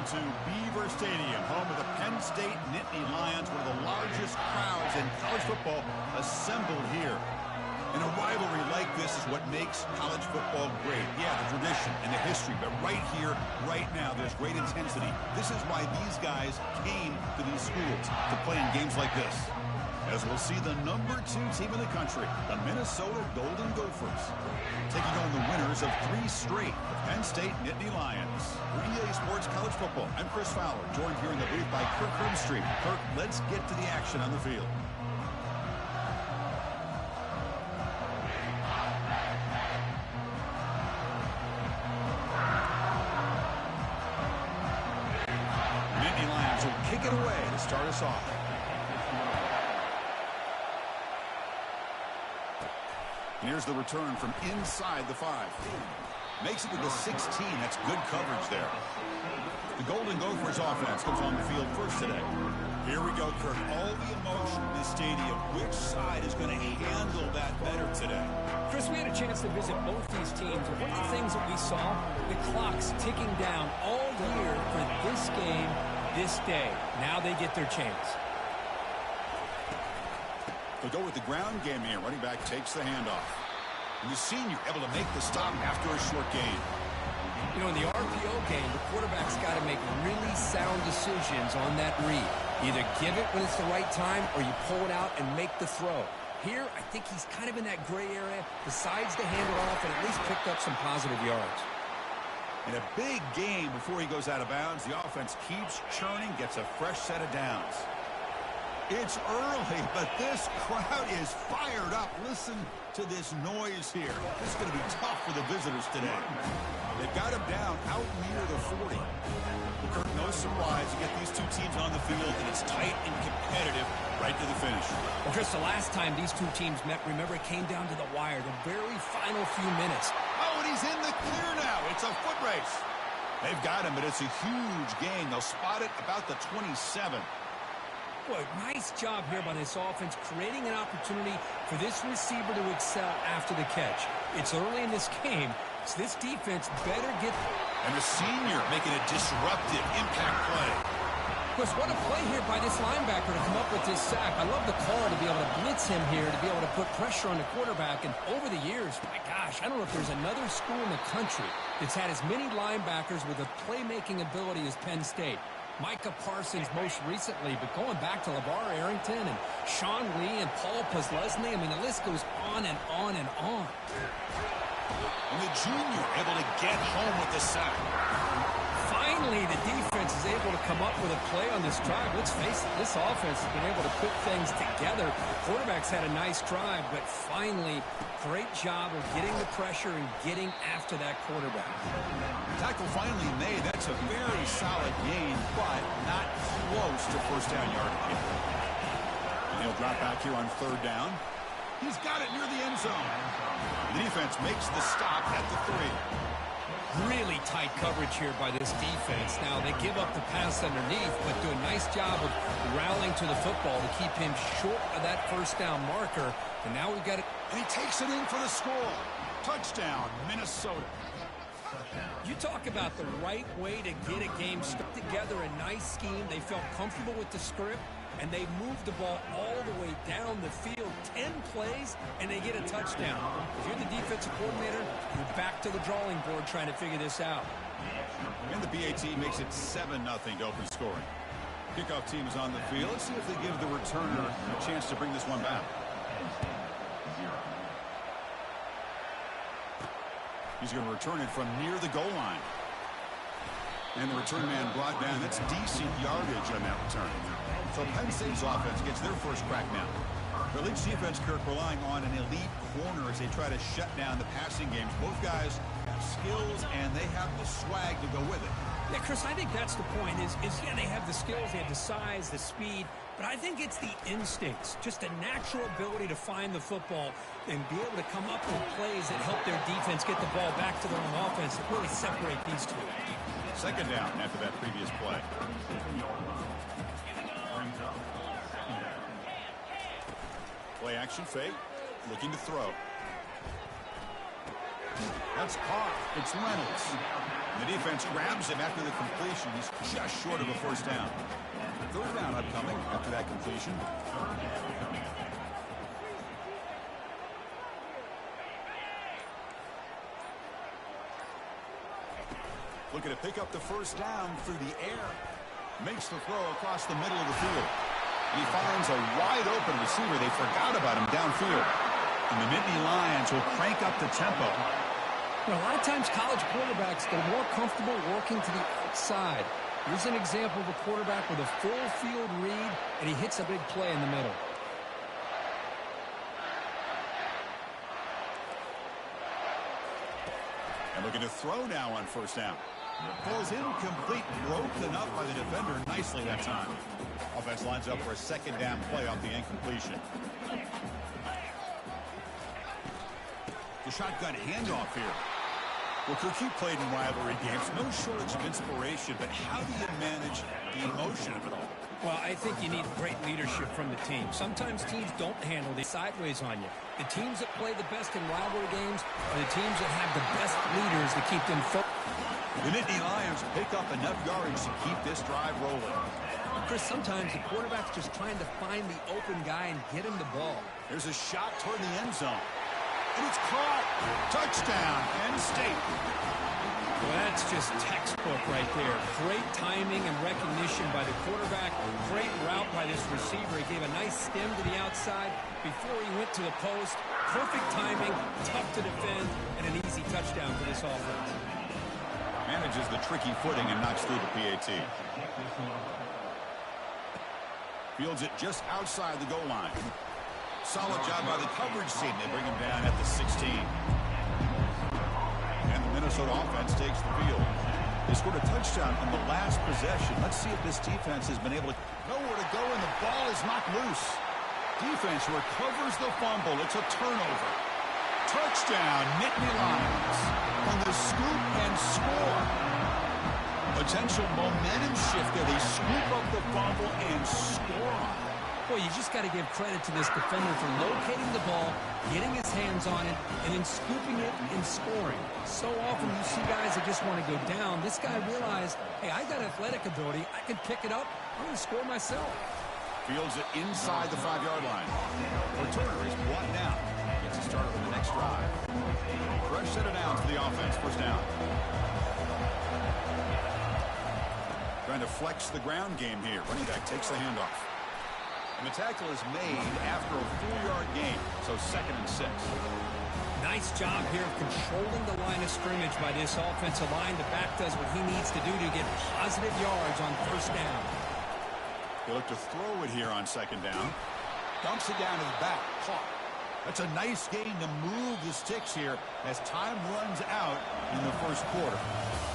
Welcome to Beaver Stadium, home of the Penn State Nittany Lions, one of the largest crowds in college football assembled here. And a rivalry like this is what makes college football great. Yeah, the tradition and the history, but right here, right now, there's great intensity. This is why these guys came to these schools to play in games like this. As we'll see the #2 team in the country, the Minnesota Golden Gophers, taking on the winners of 3 straight, the Penn State Nittany Lions. For EA Sports College Football, I'm Chris Fowler, joined here in the booth by Kirk Herbstreit. Kirk, let's get to the action on the field. Nittany Lions will kick it away to start us off. And here's the return from inside the 5. Makes it to the 16. That's good coverage there. The Golden Gophers offense comes on the field first today. Here we go, Kirk. All the emotion in this stadium. Which side is going to handle that better today? Chris, we had a chance to visit both these teams. And one of the things that we saw, the clock's ticking down all year for this game, this day. Now they get their chance. They'll go with the ground game here. Running back takes the handoff. And the senior able to make the stop after a short gain. You know, in the RPO game, the quarterback's got to make really sound decisions on that read. Either give it when it's the right time or you pull it out and make the throw. Here, I think he's kind of in that gray area, decides to hand it off and at least picked up some positive yards. In a big game before he goes out of bounds, the offense keeps churning, gets a fresh set of downs. It's early, but this crowd is fired up. Listen to this noise here. This is going to be tough for the visitors today. They've got him down out near the 40. Kirk, no surprise. You get these two teams on the field, and it's tight and competitive right to the finish. Well, Chris, the last time these two teams met, remember, it came down to the wire, the very final few minutes. Oh, and he's in the clear now. It's a foot race. They've got him, but it's a huge gain. They'll spot it about the 27. Boy, nice job here by this offense, creating an opportunity for this receiver to excel after the catch. It's early in this game, so this defense better get... And the senior making a disruptive impact play. Of course, what a play here by this linebacker to come up with this sack. I love the call to be able to blitz him here, to be able to put pressure on the quarterback. And over the years, my gosh, I don't know if there's another school in the country that's had as many linebackers with a playmaking ability as Penn State. Micah Parsons most recently, but going back to LeVar Arrington and Sean Lee and Paul Posluszny, I mean, the list goes on and on and on. And the junior able to get home with the sack. Finally, the defense is able to come up with a play on this drive. Let's face it, this offense has been able to put things together. Quarterback's had a nice drive, but finally, great job of getting the pressure and getting after that quarterback. Tackle finally made. That's a very solid gain, but not close to first down yardage yet. And he'll drop back here on 3rd down. He's got it near the end zone. The defense makes the stop at the 3. Really tight coverage here by this defense. Now, they give up the pass underneath, but do a nice job of rallying to the football to keep him short of that first down marker. And now we've got it. And he takes it in for the score. Touchdown, Minnesota. You talk about the right way to get a game stuck together, a nice scheme. They felt comfortable with the script, and they moved the ball all the way down the field. 10 plays, and they get a touchdown. If you're the defensive coordinator, you're back to the drawing board trying to figure this out. And the BAT makes it 7-0 to open scoring. Kickoff team is on the field. Let's see if they give the returner a chance to bring this one back. He's going to return it from near the goal line. And the return man brought down. That's decent yardage on that return. So Penn State's offense gets their first crack now. The elite defense, Kirk, relying on an elite corner as they try to shut down the passing games. Both guys have skills, and they have the swag to go with it. Yeah, Chris, I think that's the point is yeah, they have the skills, they have the size, the speed, but I think it's the instincts, just a natural ability to find the football and be able to come up with plays that help their defense get the ball back to their own offense that really separate these two. 2nd down after that previous play. Play action fake, looking to throw. That's caught. It's Reynolds. The defense grabs him after the completion. He's just short of a first down. Third down upcoming after that completion. Looking to pick up the first down through the air. Makes the throw across the middle of the field. He finds a wide open receiver. They forgot about him downfield. And the Nittany Lions will crank up the tempo. Well, a lot of times college quarterbacks get more comfortable working to the outside. Here's an example of a quarterback with a full field read, and he hits a big play in the middle. And looking to throw now on first down. Ball's incomplete, broken up by the defender nicely that time. Offense lines up for a second down play off the incompletion. The shotgun handoff here. Well, Cook, you played in rivalry games. No shortage of inspiration, but how do you manage the emotion of it all? Well, I think you need great leadership from the team. Sometimes teams don't handle these sideways on you. The teams that play the best in rivalry games are the teams that have the best leaders to keep them focused. The Nittany Lions pick up enough yardage to keep this drive rolling. Chris, sometimes the quarterback's just trying to find the open guy and get him the ball. There's a shot toward the end zone. And it's caught. Touchdown, Penn State. Well, that's just textbook right there. Great timing and recognition by the quarterback. Great route by this receiver. He gave a nice stem to the outside before he went to the post. Perfect timing, tough to defend, and an easy touchdown for this offense. Manages the tricky footing and knocks through the PAT. Fields it just outside the goal line. Solid job by the coverage team. They bring him down at the 16. And the Minnesota offense takes the field. They scored a touchdown on the last possession. Let's see if this defense has been able to... Nowhere to go, and the ball is knocked loose. Defense recovers the fumble. It's a turnover. Touchdown, Nittany Lions. On the scoop and score. Potential momentum shift there. They scoop up the fumble and score on it. Boy, you just got to give credit to this defender for locating the ball, getting his hands on it, and then scooping it and scoring. So often you see guys that just want to go down. This guy realized, hey, I got athletic ability. I can pick it up. I'm going to score myself. Fields it inside the 5-yard line. Returner is brought down. Gets a start on the next drive. Fresh set of downs for the offense. First down. Trying to flex the ground game here. Running back takes the handoff. And the tackle is made after a 4-yard gain, so 2nd and 6. Nice job here of controlling the line of scrimmage by this offensive line. The back does what he needs to do to get positive yards on first down. They look to throw it here on 2nd down. Dumps it down to the back. Caught. That's a nice gain to move the sticks here as time runs out in the first quarter.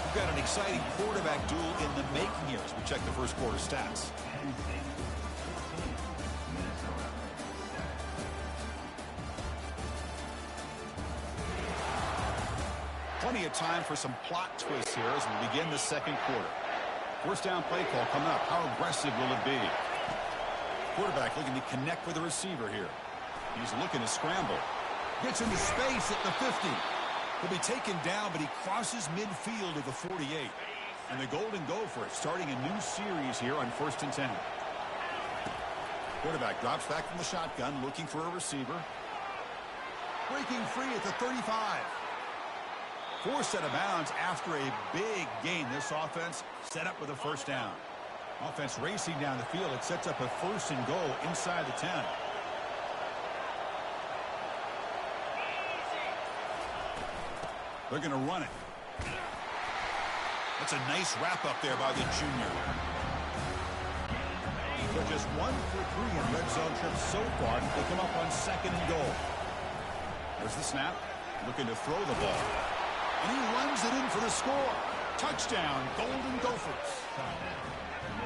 We've got an exciting quarterback duel in the making here as we check the first quarter stats. Plenty of time for some plot twists here as we begin the second quarter. First down play call coming up. How aggressive will it be? Quarterback looking to connect with the receiver here. He's looking to scramble. Gets into space at the 50. He'll be taken down, but he crosses midfield at the 48. And the Golden Gopher starting a new series here on 1st and 10. Quarterback drops back from the shotgun, looking for a receiver. Breaking free at the 35. Forced out of bounds after a big gain. This offense set up with a first down. Offense racing down the field. It sets up a 1st and goal inside the 10. They're going to run it. That's a nice wrap up there by the junior. So just 1 for 3 in red zone trips so far. They come up on 2nd and goal. There's the snap. Looking to throw the ball. And he runs it in for the score. Touchdown, Golden Gophers.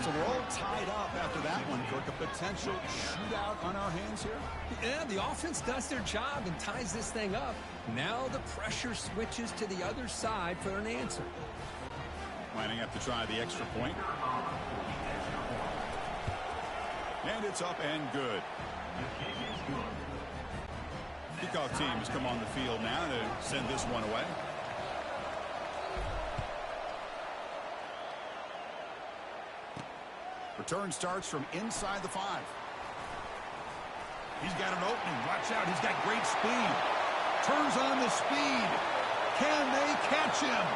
So we're all tied up after that one, Kirk. A potential shootout on our hands here? Yeah, the offense does their job and ties this thing up. Now the pressure switches to the other side for an answer. Lining up to try the extra point. And it's up and good. Kickoff team has come on the field now to send this one away. Return starts from inside the 5. He's got an opening. Watch out. He's got great speed. Turns on the speed. Can they catch him?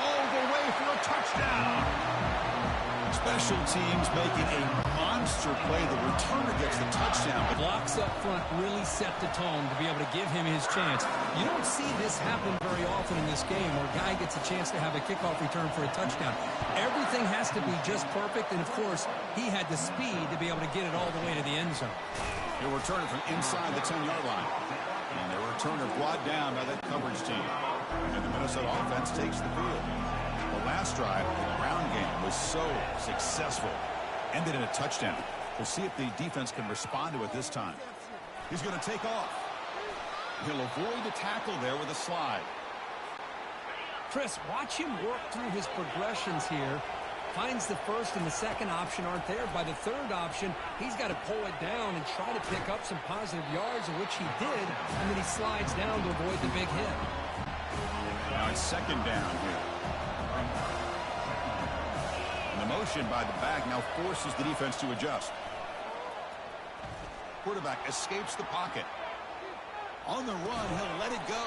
All the way for a touchdown. Special teams making a monster play. The returner gets the touchdown. Blocks up front really set the tone to be able to give him his chance. You don't see this happen very often in this game where a guy gets a chance to have a kickoff return for a touchdown. Everything has to be just perfect, and of course, he had the speed to be able to get it all the way to the end zone. He'll return it from inside the 10-yard line. And the returner brought down by that coverage team. And the Minnesota offense takes the field. The last drive, the ground game, was so successful. Ended in a touchdown. We'll see if the defense can respond to it this time. He's going to take off. He'll avoid the tackle there with a slide. Chris, watch him work through his progressions here. Finds the first and the second option aren't there. By the third option, he's got to pull it down and try to pick up some positive yards, of which he did, and then he slides down to avoid the big hit. Now it's second down here. And the motion by the back now forces the defense to adjust. Quarterback escapes the pocket. On the run, he'll let it go.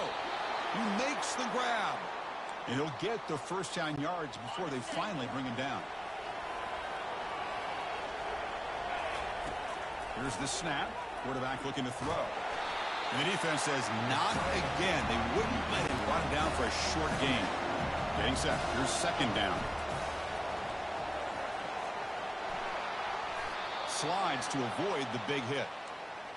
He makes the grab. And he'll get the first down yards before they finally bring him down. Here's the snap. Quarterback looking to throw. And the defense says, not again. They wouldn't let him run down for a short gain. Getting set. Here's second down. Slides to avoid the big hit.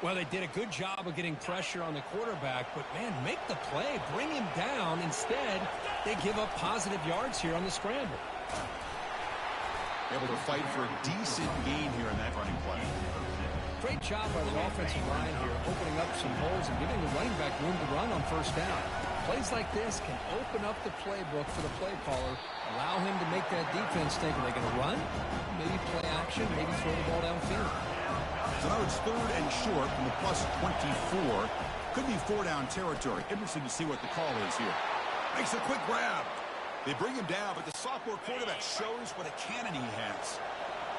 Well, they did a good job of getting pressure on the quarterback, but, man, make the play. Bring him down. Instead, they give up positive yards here on the scramble. Able to fight for a decent gain here in that running play. Great job by the offensive line here, opening up some holes and giving the running back room to run on first down. Plays like this can open up the playbook for the play caller, allow him to make that defense think, are they going to run? Maybe play action, maybe throw the ball downfield. So now it's third and short from the plus 24. Could be four-down territory. Interesting to see what the call is here. Makes a quick grab. They bring him down, but the sophomore quarterback shows what a cannon he has.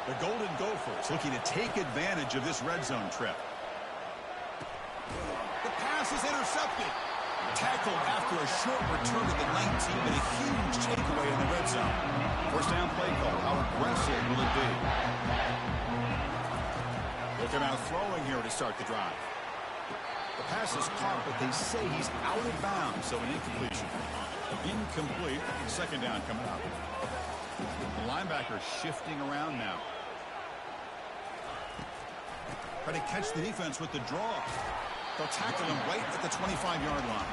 The Golden Gophers looking to take advantage of this red zone trip. The pass is intercepted. Tackled after a short return to the 19, but a huge takeaway in the red zone. First down play call. How aggressive will it be? Look him out throwing here to start the drive. The pass is caught, but they say he's out of bounds, so an incompletion. Incomplete. Second down coming up. The linebacker shifting around now. Try to catch the defense with the draw. They'll tackle him right at the 25-yard line.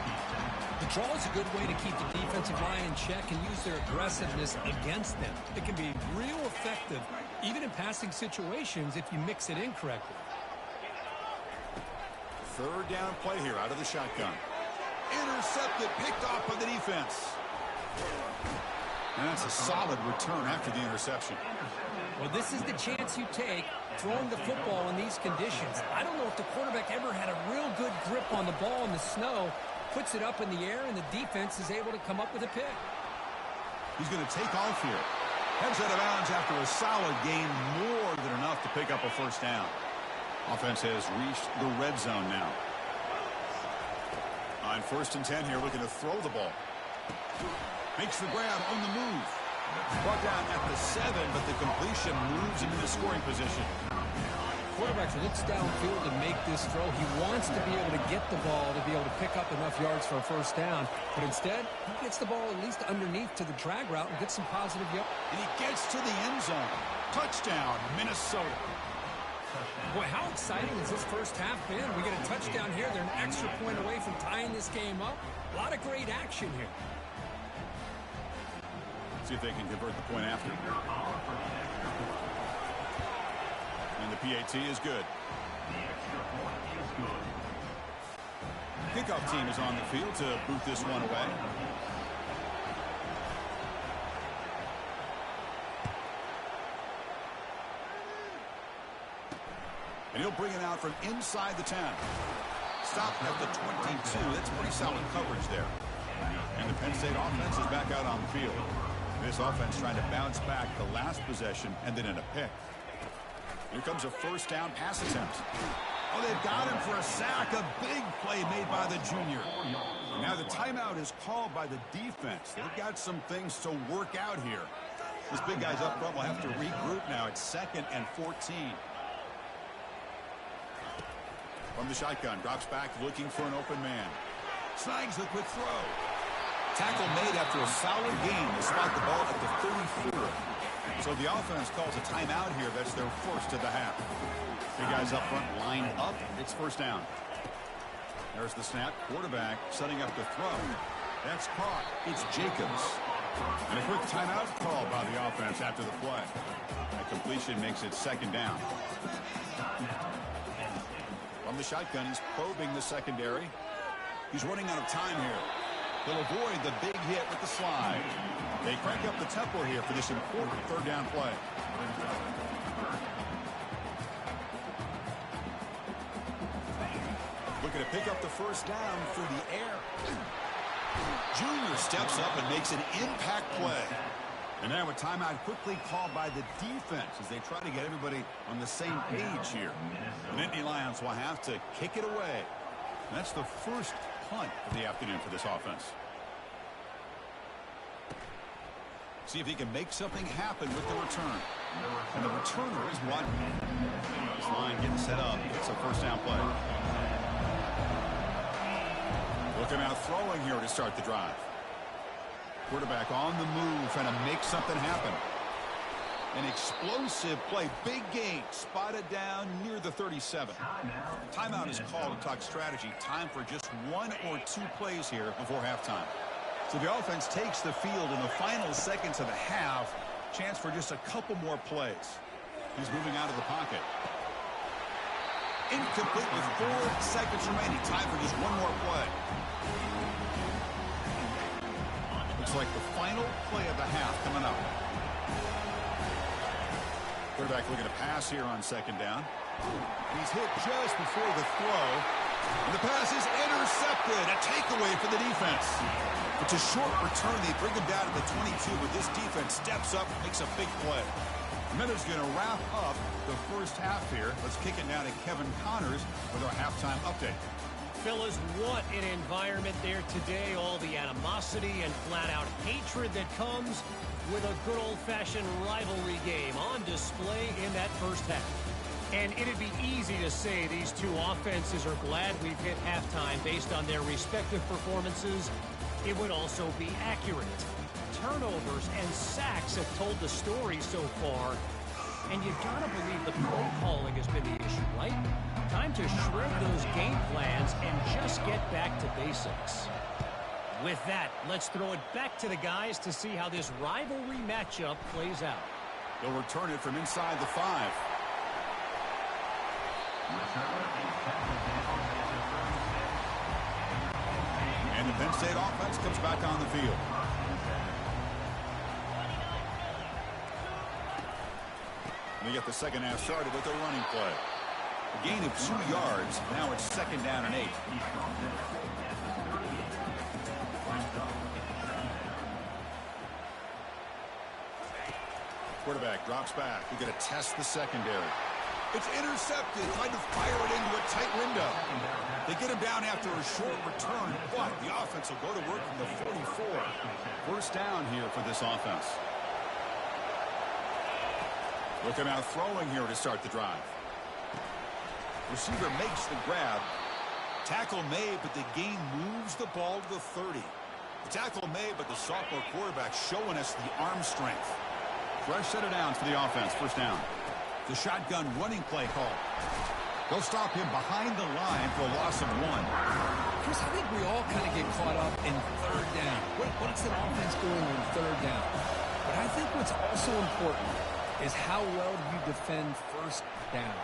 The draw is a good way to keep the defensive line in check and use their aggressiveness against them. It can be real effective, even in passing situations, if you mix it in correctly. Third down play here out of the shotgun. Intercepted, picked off by the defense. And that's a solid return after the interception. Well, this is the chance you take throwing the football in these conditions. I don't know if the quarterback ever had a real good grip on the ball in the snow, puts it up in the air, and the defense is able to come up with a pick. He's going to take off here. Heads out of bounds after a solid gain, more than enough to pick up a first down. Offense has reached the red zone now. On 1st and 10 here, looking to throw the ball. Makes the grab on the move. Brought down at the 7, but the completion moves him into scoring position. Quarterback looks downfield to make this throw. He wants to be able to get the ball to be able to pick up enough yards for a first down. But instead, he gets the ball at least underneath to the drag route and gets some positive yards. And he gets to the end zone. Touchdown, Minnesota. Boy, how exciting has this first half been? We get a touchdown here. They're an extra point away from tying this game up. A lot of great action here. See if they can convert the point after. And the PAT is good. Kickoff team is on the field to boot this one away. And he'll bring it out from inside the 10. Stopped at the 22. That's pretty solid coverage there. And the Penn State offense is back out on the field. This offense trying to bounce back the last possession, ended in a pick. Here comes a first down pass attempt. Oh, they've got him for a sack. A big play made by the junior. Now the timeout is called by the defense. They've got some things to work out here. This big guy's up front will have to regroup now. It's 2nd and 14. From the shotgun, drops back looking for an open man. Snags the quick throw. Tackle made after a solid gain to spot the ball at the 34. So the offense calls a timeout here. That's their first of the half. Big guys up front line up. It's first down. There's the snap. Quarterback setting up the throw. That's caught. It's Jacobs. And a quick timeout called by the offense after the play. That completion makes it 2nd down. From the shotgun, he's probing the secondary. He's running out of time here. He'll avoid the big hit with the slide. They crank up the tempo here for this important 3rd down play. Looking to pick up the first down through the air. Junior steps up and makes an impact play. And now a timeout quickly called by the defense as they try to get everybody on the same page here. The Nittany Lions will have to kick it away. And that's the first punt of the afternoon for this offense. See if he can make something happen with the return. And the returner is one. This line getting set up. It's a first down play. Looking out throwing here to start the drive. Quarterback on the move trying to make something happen. An explosive play. Big gain. Spotted down near the 37. Timeout is called to talk strategy. Time for just 1 or 2 plays here before halftime. So the offense takes the field in the final seconds of the half. Chance for just a couple more plays. He's moving out of the pocket. Incomplete with 4 seconds remaining. Time for just 1 more play. Looks like the final play of the half coming up. Quarterback looking to pass here on 2nd down. He's hit just before the throw. And the pass is intercepted. A takeaway for the defense. It's a short return. They bring him down to the 22, but this defense steps up and makes a big play. And then it's going to wrap up the first half here. Let's kick it now to Kevin Connors with our halftime update. Fellas, what an environment there today. All the animosity and flat-out hatred that comes with a good old-fashioned rivalry game on display in that first half. And it'd be easy to say these two offenses are glad we've hit halftime based on their respective performances. It would also be accurate. Turnovers and sacks have told the story so far. And you gotta believe the play calling has been the issue, right? Time to shred those game plans and just get back to basics. With that, let's throw it back to the guys to see how this rivalry matchup plays out. They'll return it from inside the 5. And the Penn State offense comes back on the field. They get the second half started with a running play. A gain of 2 yards. Now it's 2nd down and 8. Quarterback drops back. We're going to test the secondary. It's intercepted. Trying to fire it into a tight window. They get him down after a short return, but the offense will go to work from the 44. First down here for this offense. Looking out throwing here to start the drive. Receiver makes the grab. Tackle made, but the gain moves the ball to the 30. The tackle made, but the sophomore quarterback showing us the arm strength. Fresh set of downs for the offense. First down. The shotgun running play call. They'll stop him behind the line for a loss of 1. Chris, I think we all kind of get caught up in 3rd down. What's an offense doing on 3rd down? But I think what's also important is how well you defend 1st down.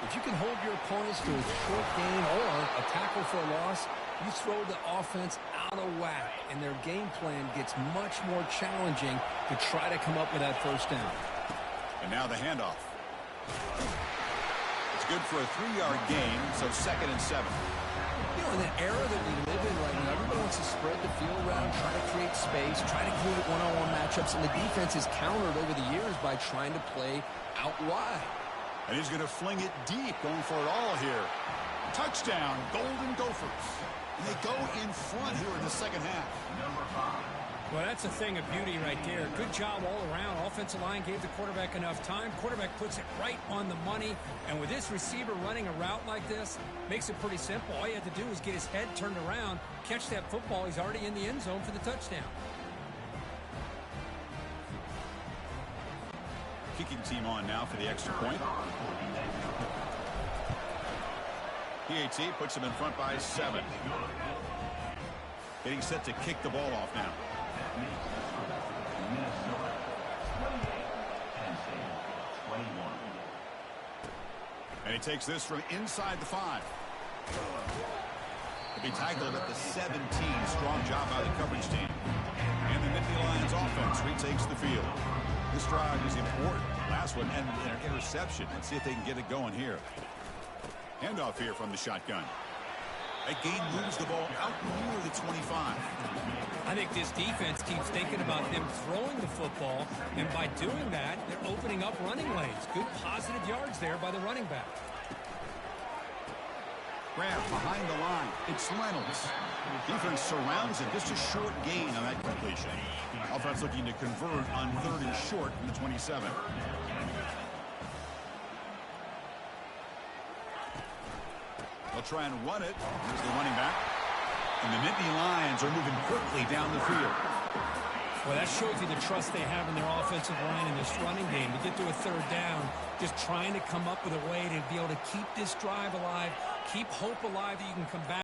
If you can hold your opponents to a short gain or a tackle for a loss, you throw the offense out of whack, and their game plan gets much more challenging to try to come up with that 1st down. And now the handoff. It's good for a 3-yard gain, so 2nd and 7. You know, in the era that we live in right now, everybody wants to spread the field around, try to create space, try to create one-on-one matchups, and the defense is countered over the years by trying to play out wide. And he's going to fling it deep, going for it all here. Touchdown, Golden Gophers. And they go in front here in the second half. Well, that's a thing of beauty right there. Good job all around. Offensive line gave the quarterback enough time. Quarterback puts it right on the money. And with this receiver running a route like this, makes it pretty simple. All you have to do is get his head turned around, catch that football. He's already in the end zone for the touchdown. Kicking team on now for the extra point. PAT puts him in front by 7. Getting set to kick the ball off now. And he takes this from inside the 5. He'll be tackled at the 17. Strong job by the coverage team. And the Nittany Lions offense retakes the field. This drive is important. Last one ended in an interception. Let's see if they can get it going here. Handoff here from the shotgun. That gain moves the ball out near the 25. I think this defense keeps thinking about them throwing the football, and by doing that, they're opening up running lanes. Good positive yards there by the running back. Grab behind the line. It's Reynolds. Defense surrounds it. Just a short gain on that completion. Offense looking to convert on 3rd and short from the 27. They'll try and run it. Here's the running back. And the Nittany Lions are moving quickly down the field. Well, that shows you the trust they have in their offensive line in this running game. To get to a 3rd down, just trying to come up with a way to be able to keep this drive alive, keep hope alive that you can come back.